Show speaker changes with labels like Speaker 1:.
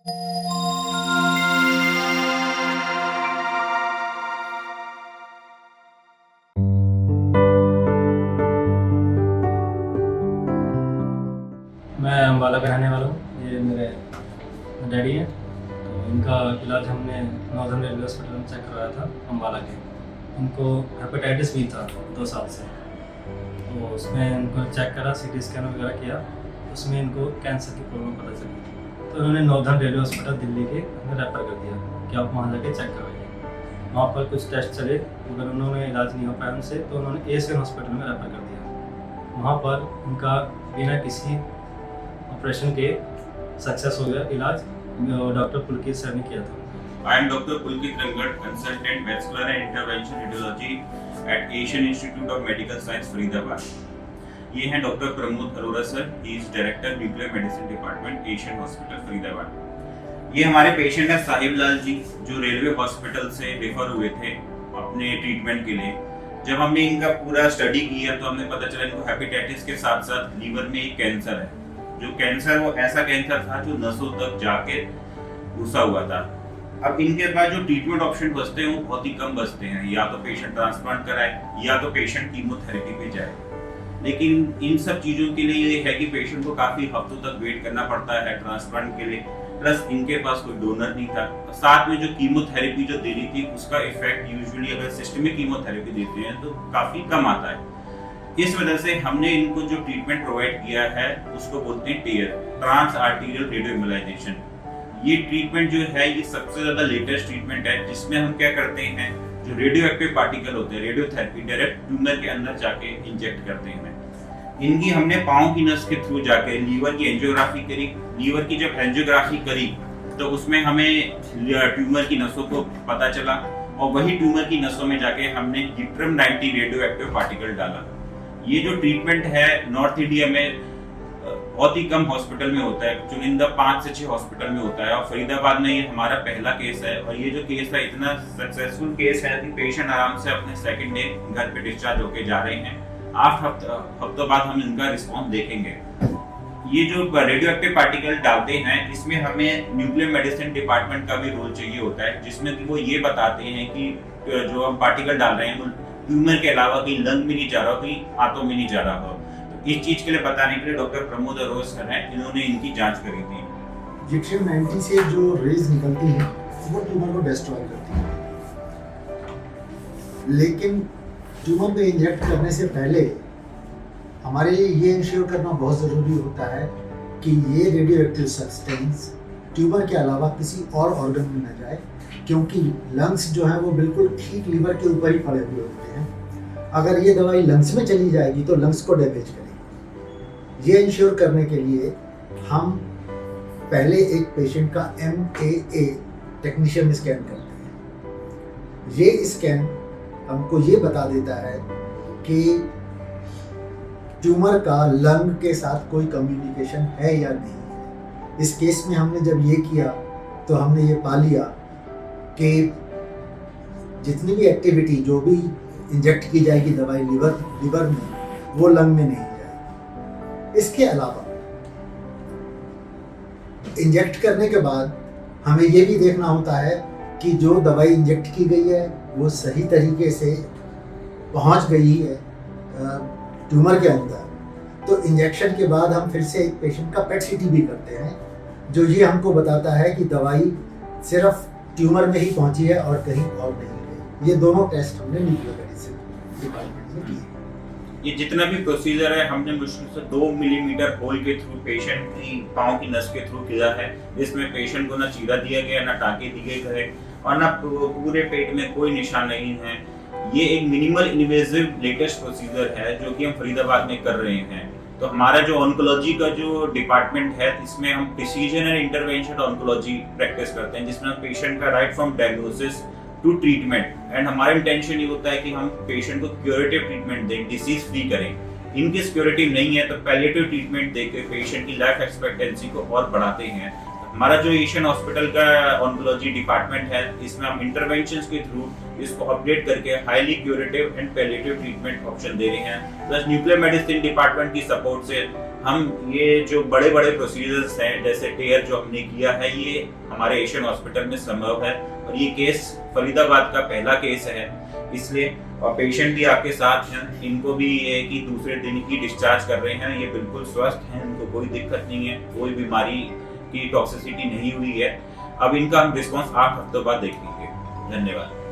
Speaker 1: मैं अम्बाला का रहने वाला हूँ। ये मेरे डैडी हैं। तो इनका इलाज हमने नॉर्दर्न रेलवे हॉस्पिटल में चेक करवाया था अम्बाला के। इनको हेपेटाइटिस बी था 2 साल से। तो उसमें इनको चेक करा, सीटी स्कैन वगैरह किया, उसमें इनको कैंसर की प्रॉब्लम पता चली। तो उन्होंने नॉर्दर्न रेलवे हॉस्पिटल दिल्ली के हमें रेफ़र कर दिया कि आप वहाँ जाके चेक करवाइए। वहाँ पर कुछ टेस्ट चले, मगर उन्होंने इलाज नहीं हो पाया उनसे, तो उन्होंने एशियन हॉस्पिटल में रेफ़र कर दिया। वहाँ पर उनका बिना किसी ऑपरेशन के सक्सेस हो गया इलाज। डॉक्टर पुलकित सर ने किया था।
Speaker 2: I am Dr. Pulkit Rangat, consultant vascular and intervention radiology at Asian Institute of Medical Science, Faridabad. ये हैं doctor Pramod Arora sir, he is director nuclear medicine department Asian hospital Faridabad. ये हमारे पेशेंट है साहिब लाल जी, जो रेलवे हॉस्पिटल से रेफर हुए थे अपने ट्रीटमेंट के लिए। जब हमने इनका पूरा स्टडी किया तो हमें पता चला इनको हेपेटाइटिस के साथ साथ लीवर में एक कैंसर है। जो कैंसर वो ऐसा कैंसर था जो नसों तक जाके घुसा हुआ था। अब इनके पास जो ट्रीटमेंट ऑप्शन बचते हैं वो बहुत ही कम बचते हैं। या तो पेशेंट ट्रांसप्लांट कराए या तो पेशेंट कीमोथेरेपी पे जाए। लेकिन इन सब चीजों के लिए ये है कि पेशेंट को काफी हफ्तों तक वेट करना पड़ता है ट्रांसप्लांट के लिए। प्लस इनके पास कोई डोनर नहीं था। साथ में जो कीमोथेरेपी जो देनी थी उसका इफेक्ट यूजुअली अगर सिस्टमिक कीमोथेरेपी देते हैं तो काफी कम आता है। इस वजह से हमने इनको जो ट्रीटमेंट प्रोवाइड किया है उसको बोलते हैं TARE, trans arterial radio embolization. ये ट्रीटमेंट जो है ये सबसे ज्यादा लेटेस्ट ट्रीटमेंट है, जिसमें हम क्या करते हैं, जो रेडियो एक्टिव पार्टिकल होते हैं, रेडियोथेरेपी डायरेक्ट ट्यूमर के अंदर जाके इंजेक्ट करते हैं। इनकी हमने पांव की नस के थ्रू जाके लीवर की एंजियोग्राफी करी। लीवर की जब एंजियोग्राफी करी तो उसमें हमें ट्यूमर की नसों को पता चला, और वही ट्यूमर की नसों में जाके हमने ड्यूट्रम 90 रेडियो एक्टिव पार्टिकल डाला। ये जो ट्रीटमेंट है नॉर्थ इंडिया में बहुत ही कम हॉस्पिटल में होता है, चुनिंदा 5 से 6 हॉस्पिटल में होता है, और फरीदाबाद में ये हमारा पहला केस है। और ये जो केस है इतना सक्सेसफुल केस है कि पेशेंट आराम से अपने सेकंड डे घर पे डिस्चार्ज होके जा रहे हैं। 8 हफ्तों बाद हम इनका रिस्पॉन्स देखेंगे। ये जो रेडियो एक्टिव पार्टिकल डालते हैं इसमें हमें न्यूक्लियर मेडिसिन डिपार्टमेंट का भी रोल चाहिए होता है, जिसमें कि वो ये बताते हैं कि जो हम पार्टिकल डाल रहे हैं ट्यूमर के अलावा कहीं लंग में नहीं जा रहा हो, कहीं हाथों में नहीं जा रहा हो। तो इस चीज के लिए बताने के लिए डॉक्टर प्रमोद अरोरा सर हैं, इन्होंने इनकी जांच करी थी।
Speaker 3: ड्यूट्रम 90 से जो रेज निकलती हैं वो ट्यूमर को डिस्ट्रॉय करती हैं, लेकिन ट्यूमर को इंजेक्ट करने से पहले हमारे लिए ये इंश्योर करना बहुत ज़रूरी होता है कि ये रेडियो एक्टिव सब्सटेंस ट्यूमर के अलावा किसी और ऑर्गन में न जाए, क्योंकि लंग्स जो है वो बिल्कुल ठीक लीवर के ऊपर ही पड़े हुए होते हैं। अगर ये दवाई लंग्स में चली जाएगी तो लंग्स को डैमेज करेगी। ये इंश्योर करने के लिए हम पहले एक पेशेंट का MAA टेक्नीशियन स्कैन करते हैं। ये स्कैन हमको ये बता देता है कि ट्यूमर का लंग के साथ कोई कम्युनिकेशन है या नहीं। इस केस में हमने जब ये किया तो हमने ये पा लिया कि जितनी भी एक्टिविटी जो भी इंजेक्ट की जाएगी दवाई लीवर में वो लंग में नहीं जाएगी। इसके अलावा इंजेक्ट करने के बाद हमें ये भी देखना होता है कि जो दवाई इंजेक्ट की गई है वो सही तरीके से पहुंच गई है ट्यूमर के अंदर। तो इंजेक्शन के बाद हम फिर से एक पेशेंट का पेट सीटी भी करते हैं, जो ये हमको बताता है कि दवाई सिर्फ ट्यूमर में ही पहुंची है और कहीं और नहीं गई। ये दोनों टेस्ट हमने न्यूक्लियर मेडिसिन डिपार्टमेंट में किए।
Speaker 2: ये जितना भी प्रोसीजर है हमने मुश्किल से 2 मिलीमीटर होल के थ्रू पेशेंट की पांव की नस के थ्रू किया है। इसमें पेशेंट को ना चीरा दिया गया, ना टाके दिए गए, और ना पूरे पेट में कोई निशान नहीं है। ये एक मिनिमल इन्वेजिव लेटेस्ट प्रोसीजर है जो कि हम फरीदाबाद में कर रहे हैं। तो हमारा जो ऑन्कोलॉजी का जो डिपार्टमेंट है इसमें हम precision and intervention oncology practice करते हैं, जिसमें हम पेशेंट का right from diagnosis to treatment, and हमारा इंटेंशन ये होता है कि हम पेशेंट को क्यूरेटिव ट्रीटमेंट दें, डिसीज फ्री करें। इनकी क्यूरेटिव नहीं है तो पैलिएटिव ट्रीटमेंट देकर पेशेंट की लाइफ एक्सपेक्टेंसी को और बढ़ाते हैं। हमारा जो एशियन हॉस्पिटल का ऑन्कोलॉजी डिपार्टमेंट है इसमें हम इंटरवेंशंस के थ्रू इसको अपडेट करके highly curative and palliative treatment option दे रहे हैं। प्लस न्यूक्लियर मेडिसिन डिपार्टमेंट की सपोर्ट से हम ये जो बड़े बड़े प्रोसीजर्स हैं जैसे टेयर जो हमने किया है ये हमारे एशियन हॉस्पिटल में संभव है और ये केस फरीदाबाद का पहला केस है इसलिए और पेशेंट भी आपके साथ हैं इनको भी ये कि दूसरे दिन की डिस्चार्ज कर रहे हैं ये बिल्कुल स्वस्थ हैं इनको कोई दिक्कत नहीं है कोई बीमारी की टॉक्सिसिटी नहीं हुई है अब इनका हम रिस्पॉन्स 8 हफ्तों बाद देखेंगे धन्यवाद।